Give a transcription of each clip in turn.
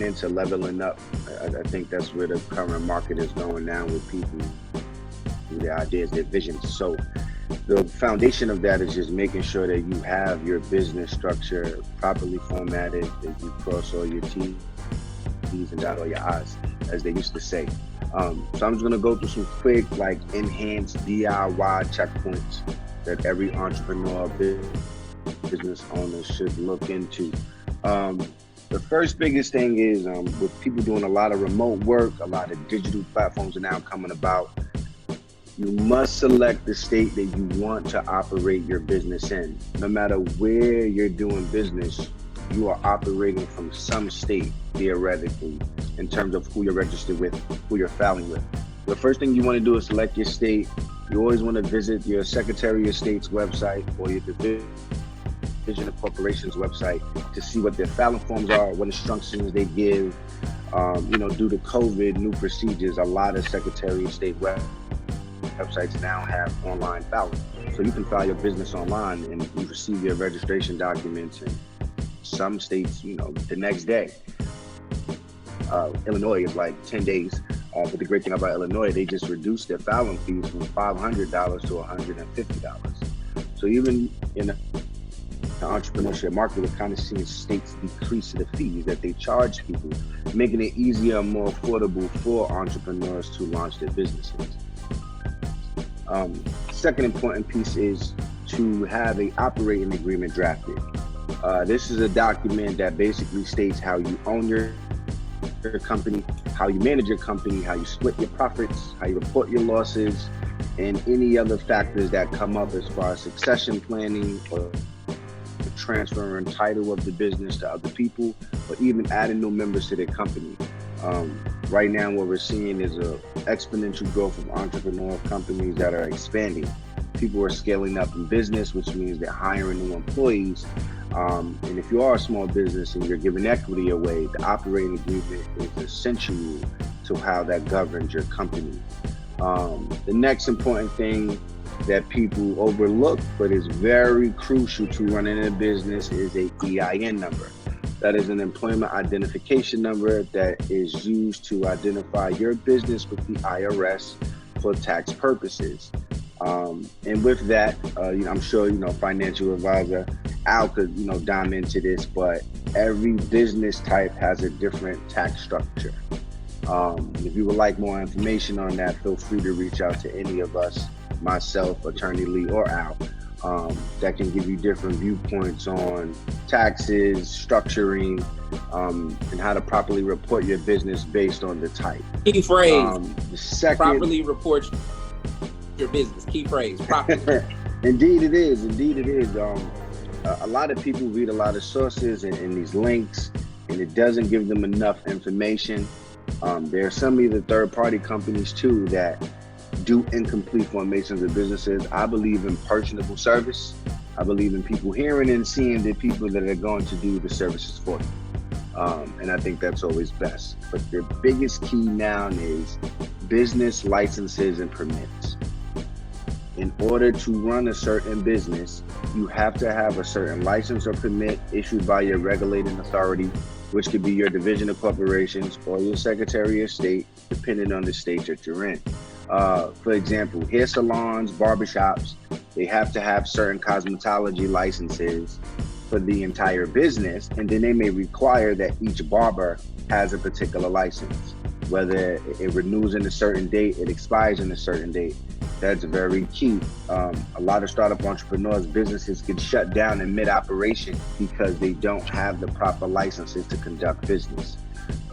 into leveling up. I think that's where the current market is going now with people, their ideas, their visions. So the foundation of that is just making sure that you have your business structure properly formatted, that you cross all your T's and dot all your I's, as they used to say. So I'm just gonna go through some quick, like, enhanced DIY checkpoints that every entrepreneur, business owner should look into. The first biggest thing is, with people doing a lot of remote work, a lot of digital platforms are now coming about. You must select the state that you want to operate your business in. No matter where you're doing business, you are operating from some state, theoretically, in terms of who you're registered with, who you're filing with. The first thing you want to do is select your state. You always want to visit your Secretary of State's website or your Division of Corporations website to see what their filing forms are, what instructions they give. Due to COVID, new procedures, a lot of Secretary of State websites now have online filing. So you can file your business online and you receive your registration documents in some states, the next day. Illinois is like 10 days. But the great thing about Illinois, they just reduced their filing fees from $500 to $150. So even in the entrepreneurship market, we're kind of seeing states decrease the fees that they charge people, making it easier and more affordable for entrepreneurs to launch their businesses. Second important piece is to have an operating agreement drafted. This is a document that basically states how you own your company, how you manage your company, how you split your profits, how you report your losses, and any other factors that come up as far as succession planning or the transfer and title of the business to other people, or even adding new members to their company. Right now, what we're seeing is a exponential growth of entrepreneurial companies that are expanding. People are scaling up in business, which means they're hiring new employees. And if you are a small business and you're giving equity away, the operating agreement is essential to how that governs your company. The next important thing that people overlook, but is very crucial to running a business, is a EIN number. That is an employment identification number that is used to identify your business with the IRS for tax purposes. And with that, I'm sure, financial advisor Al could, dive into this, but every business type has a different tax structure. If you would like more information on that, feel free to reach out to any of us, myself, Attorney Lee, or Al, that can give you different viewpoints on taxes, structuring, and how to properly report your business based on the type. Key phrase, the second, properly report your business. Key phrase, properly. Indeed it is. A lot of people read a lot of sources and these links, and it doesn't give them enough information. There are some of the third-party companies too that do incomplete formations of businesses. I believe in personable service. I believe in people hearing and seeing the people that are going to do the services for you. And I think that's always best. But the biggest key now is business licenses and permits. In order to run a certain business, you have to have a certain license or permit issued by your regulating authority, which could be your Division of Corporations or your Secretary of State, depending on the state that you're in. For example, hair salons, barbershops, they have to have certain cosmetology licenses for the entire business, and then they may require that each barber has a particular license. Whether it renews in a certain date, it expires in a certain date. That's very key. A lot of startup entrepreneurs, businesses get shut down in mid-operation because they don't have the proper licenses to conduct business.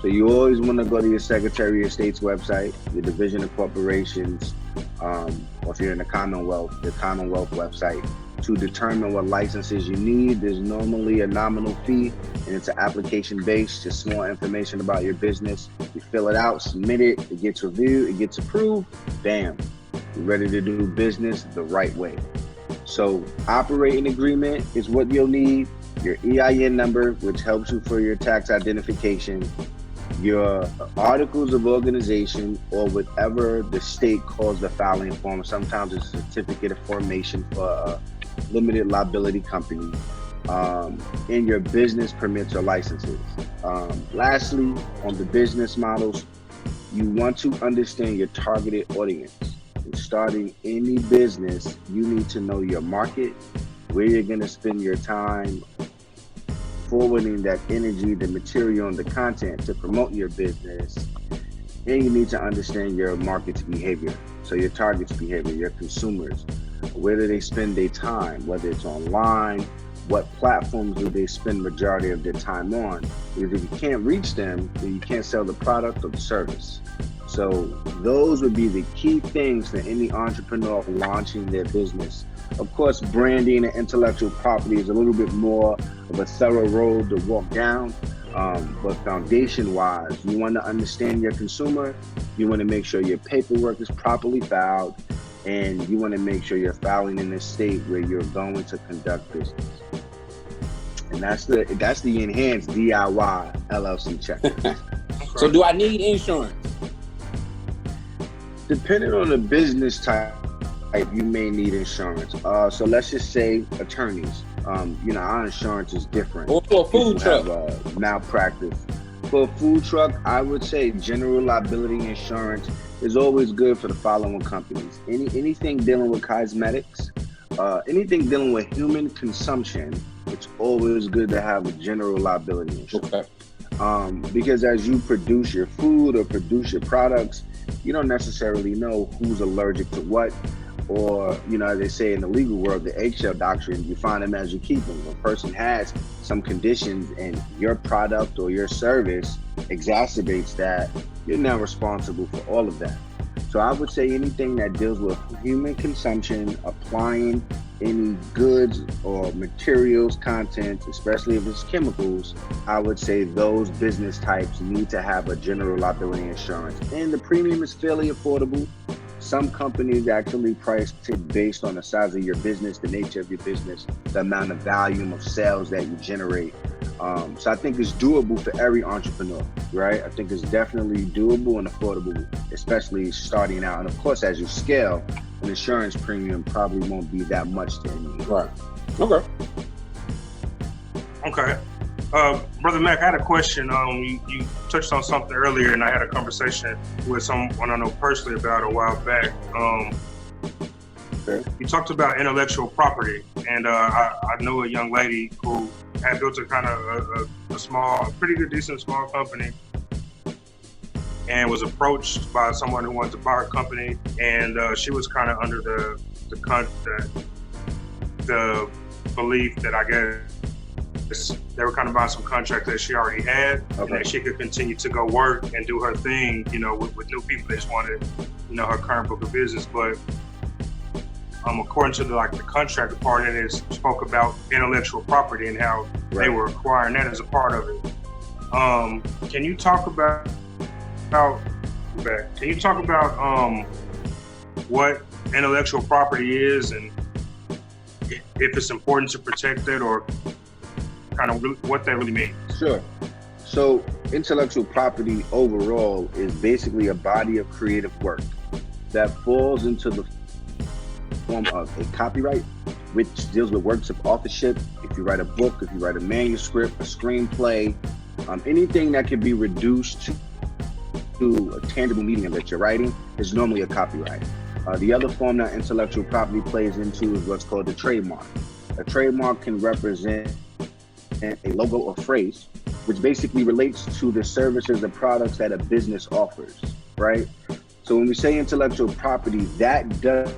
So you always want to go to your Secretary of State's website, your Division of Corporations, or if you're in the Commonwealth website, to determine what licenses you need. There's normally a nominal fee, and it's an application based, just small information about your business. You fill it out, submit it, it gets reviewed, it gets approved, bam, you're ready to do business the right way. So operating agreement is what you'll need, your EIN number, which helps you for your tax identification, your articles of organization, or whatever the state calls the filing form. Sometimes it's a certificate of formation for a limited liability company. in your business permits or licenses. Lastly, on the business models, you want to understand your targeted audience. In starting any business, you need to know your market, where you're going to spend your time forwarding that energy, the material, and the content to promote your business. And you need to understand your market's behavior. So your target's behavior, your consumers, where do they spend their time, whether it's online, what platforms do they spend majority of their time on? Because if you can't reach them, then you can't sell the product or the service. So those would be the key things for any entrepreneur launching their business. Of course, branding and intellectual property is a little bit more of a thorough road to walk down. But foundation-wise, you want to understand your consumer. You want to make sure your paperwork is properly filed, and you want to make sure you're filing in a state where you're going to conduct business. And that's the enhanced DIY LLC checklist. So do I need insurance? Depending on the business type, you may need insurance. So let's just say attorneys. Our insurance is different. Or for a food truck. Have, malpractice. For a food truck, I would say general liability insurance is always good for the following companies. Anything dealing with cosmetics, anything dealing with human consumption, it's always good to have a general liability insurance. Okay. Because as you produce your food or produce your products, you don't necessarily know who's allergic to what. Or, as they say in the legal world, the eggshell doctrine, you find them as you keep them. If a person has some conditions and your product or your service exacerbates that, you're now responsible for all of that. So I would say anything that deals with human consumption, applying any goods or materials, contents, especially if it's chemicals, I would say those business types need to have a general liability insurance. And the premium is fairly affordable. Some companies actually price it based on the size of your business, the nature of your business, the amount of volume of sales that you generate. So I think it's doable for every entrepreneur, right? I think it's definitely doable and affordable, especially starting out. And of course, as you scale, an insurance premium probably won't be that much to anyone. Right. Okay. Okay. Brother Mack, I had a question. You touched on something earlier, and I had a conversation with someone I know personally about a while back. Okay. You talked about intellectual property, and I know a young lady who had built a kind of a pretty good, decent small company, and was approached by someone who wanted to buy her company, and she was kind of under the belief that I guess they were kind of buying some contract that she already had, and that she could continue to go work and do her thing, with new people that just wanted, her current book of business. But according to the contract part, it spoke about intellectual property and how they were acquiring that as a part of it. Can you talk about what intellectual property is and if it's important to protect it, or kind of what that really means? Sure. So intellectual property overall is basically a body of creative work that falls into the form of a copyright, which deals with works of authorship. If you write a book, if you write a manuscript, a screenplay, anything that can be reduced to a tangible medium that you're writing is normally a copyright. The other form that intellectual property plays into is what's called a trademark. A trademark can represent a logo or phrase, which basically relates to the services or products that a business offers, right? So when we say intellectual property, that does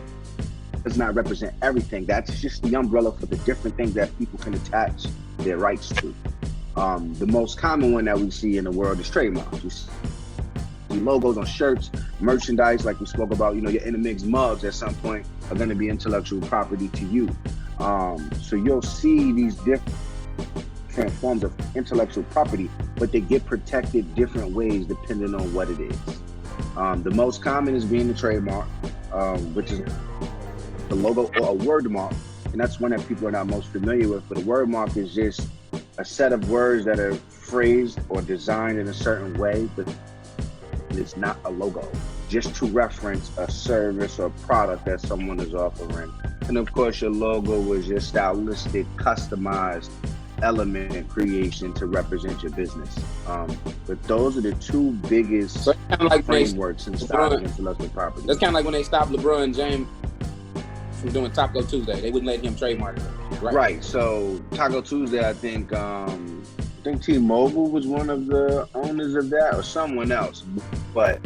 not represent everything. That's just the umbrella for the different things that people can attach their rights to. The most common one that we see in the world is trademarks. You see logos on shirts, merchandise, like we spoke about, your Intermix mugs at some point are going to be intellectual property to you. So you'll see these different forms of intellectual property, but they get protected different ways depending on what it is. The most common is being the trademark, which is the logo or a word mark, and that's one that people are not most familiar with. But a word mark is just a set of words that are phrased or designed in a certain way, but it's not a logo, just to reference a service or product that someone is offering And of course, your logo was your stylistic, customized element creation to represent your business. But those are the two biggest So it's kind of like frameworks inside of intellectual property. That's kind of like when they stopped LeBron James from doing Taco Tuesday. They wouldn't let him trademark it. Right. So Taco Tuesday, I think T-Mobile was one of the owners of that, or someone else. But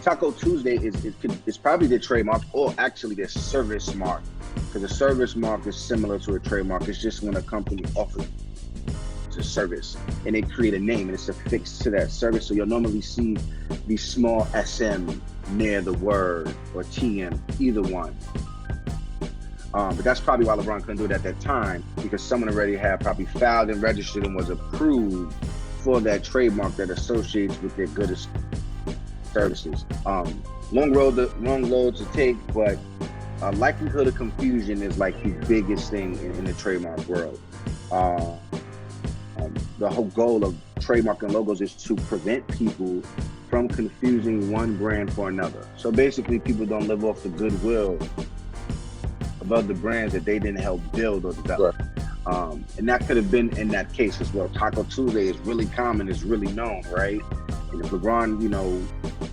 Taco Tuesday is probably their trademark, or actually their service mark, because a service mark is similar to a trademark. It's just when a company offers a service and they create a name and it's affixed to that service. So you'll normally see the small SM near the word, or TM, either one. But that's probably why LeBron couldn't do it at that time, because someone already had probably filed and registered and was approved for that trademark that associates with their goods services. Long road to take, but likelihood of confusion is like the biggest thing in the trademark world. The whole goal of trademarking logos is to prevent people from confusing one brand for another. So basically, people don't live off the goodwill of other brands that they didn't help build or develop. Right. And that could have been in that case as well. Taco Tuesday is really common, is really known, right? And if LeBron,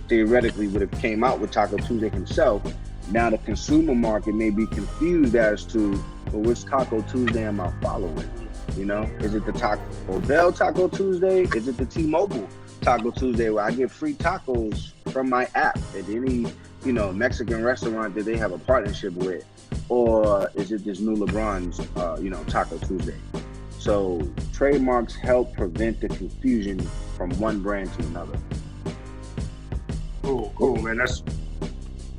theoretically would have came out with Taco Tuesday himself, now the consumer market may be confused as to, well, which Taco Tuesday am I following? Is it the Taco Bell Taco Tuesday? Is it the T-Mobile Taco Tuesday where I get free tacos from my app at any, Mexican restaurant that they have a partnership with? Or is it this new LeBron's, Taco Tuesday? So trademarks help prevent the confusion from one brand to another. Cool, man. That's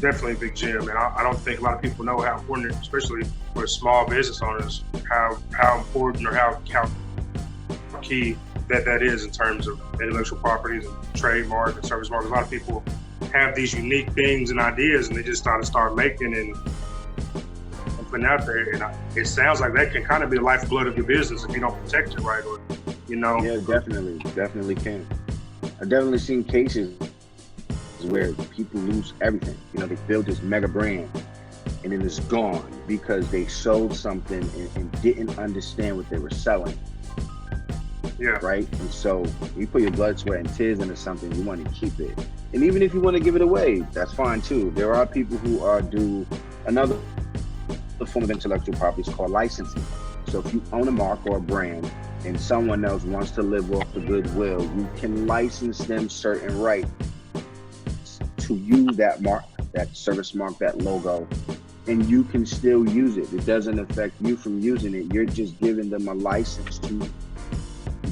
definitely a big gem, and I don't think a lot of people know how important, especially for small business owners, how important or how key that is in terms of intellectual properties and trademark and service marks. A lot of people have these unique things and ideas, and they just start making and putting out there. And it sounds like that can kind of be the lifeblood of your business if you don't protect it right, or Yeah, definitely can. I've definitely seen cases where people lose everything. They build this mega brand and then it's gone because they sold something and didn't understand what they were selling. Yeah. Right? And so you put your blood, sweat, and tears into something, you want to keep it. And even if you want to give it away, that's fine too. There are people who do another form of intellectual property is called licensing. So if you own a mark or a brand and someone else wants to live off the goodwill, you can license them certain rights to use that mark, that service mark, that logo, and you can still use it. It doesn't affect you from using it. You're just giving them a license to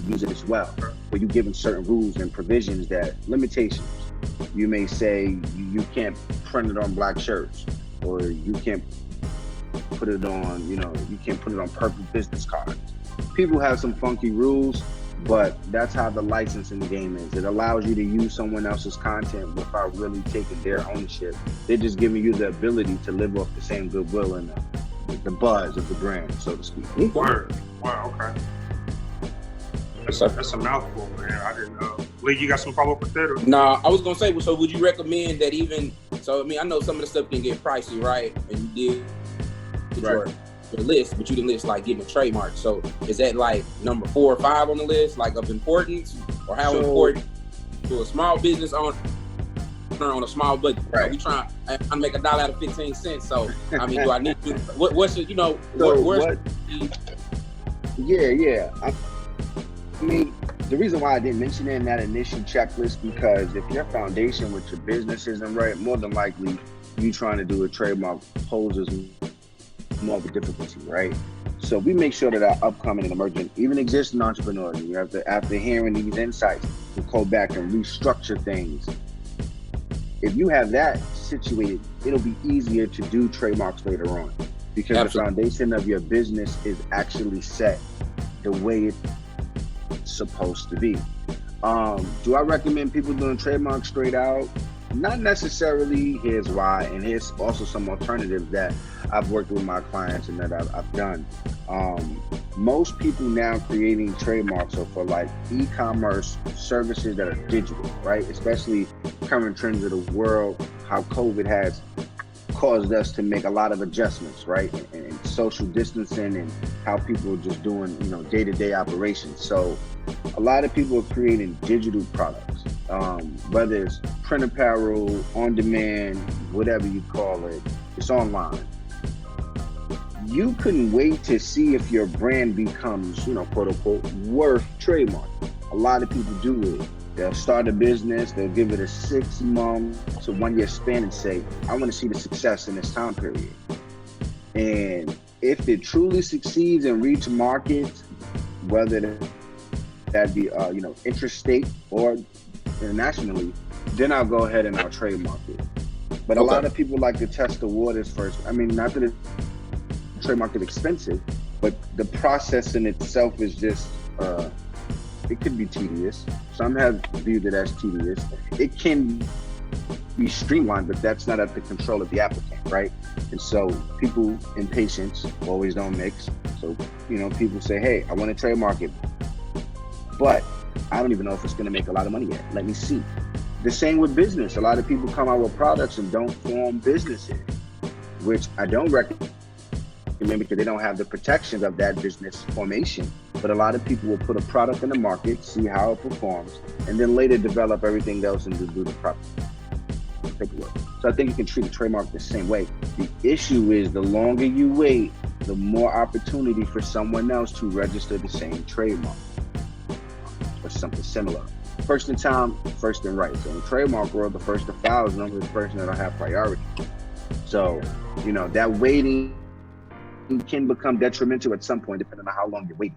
use it as well. But you give them certain rules and provisions, that limitations. You may say you can't print it on black shirts, or you can't put it on, you can't put it on purple business cards. People have some funky rules, but that's how the licensing game is. It allows you to use someone else's content without really taking their ownership. They're just giving you the ability to live off the same goodwill and the buzz of the brand, so to speak. Word. Wow, okay. That's a mouthful, man. I didn't know. Lee, you got some follow-up with that? Or? No, I was going to say, so would you recommend that I know some of the stuff can get pricey, right? And you did your list, but you didn't list like getting a trademark. So is that like number 4 or 5 on the list, like of importance, or how important to a small business owner on a small budget? Right. We trying to make $1 out of 15 cents. So I mean, do I need to? What's it? Yeah. I mean, the reason why I didn't mention it in that initial checklist, because if your foundation with your business isn't right, more than likely you trying to do a trademark poses more of a difficulty, right? So we make sure that our upcoming and emerging, even existing entrepreneurs, you have to, after hearing these insights, we go back and restructure things. If you have that situated, it'll be easier to do trademarks later on, because Absolutely. The foundation of your business is actually set the way it's supposed to be. Do I recommend people doing trademarks straight out? Not necessarily. Here's why, and here's also some alternatives that I've worked with my clients and that I've done. Most people now creating trademarks are for like e-commerce services that are digital, right? Especially current trends of the world, how COVID has caused us to make a lot of adjustments, right? And social distancing and how people are just doing, you know, day-to-day operations. So a lot of people are creating digital products, whether it's print apparel, on demand, whatever you call it, it's online. You couldn't wait to see if your brand becomes, you know, quote unquote, worth trademark. A lot of people do it. They'll start a business, they'll give it a 6 month to 1 year span and say, I want to see the success in this time period. And if it truly succeeds and reach markets, whether that be, you know, interstate or internationally, then I'll go ahead and I'll trademark it. But a lot of people like to test the waters first. I mean, not that it's trademark is expensive, but the process in itself is just, it could be tedious. Some have viewed it as tedious. It can be streamlined, but that's not at the control of the applicant, right? And so people in patience always don't mix. So, you know, people say, hey, I want to trademark it, but I don't even know if it's going to make a lot of money yet. Let me see. The same with business. A lot of people come out with products and don't form businesses, which I don't recommend because they don't have the protections of that business formation. But a lot of people will put a product in the market, see how it performs, and then later develop everything else and do the proper paperwork. So I think you can treat a trademark the same way. The issue is the longer you wait, the more opportunity for someone else to register the same trademark or something similar. First in time, first in right. So in the trademark world, the first to file is normally the person that'll have priority. So, you know, that waiting can become detrimental at some point, depending on how long you're waiting.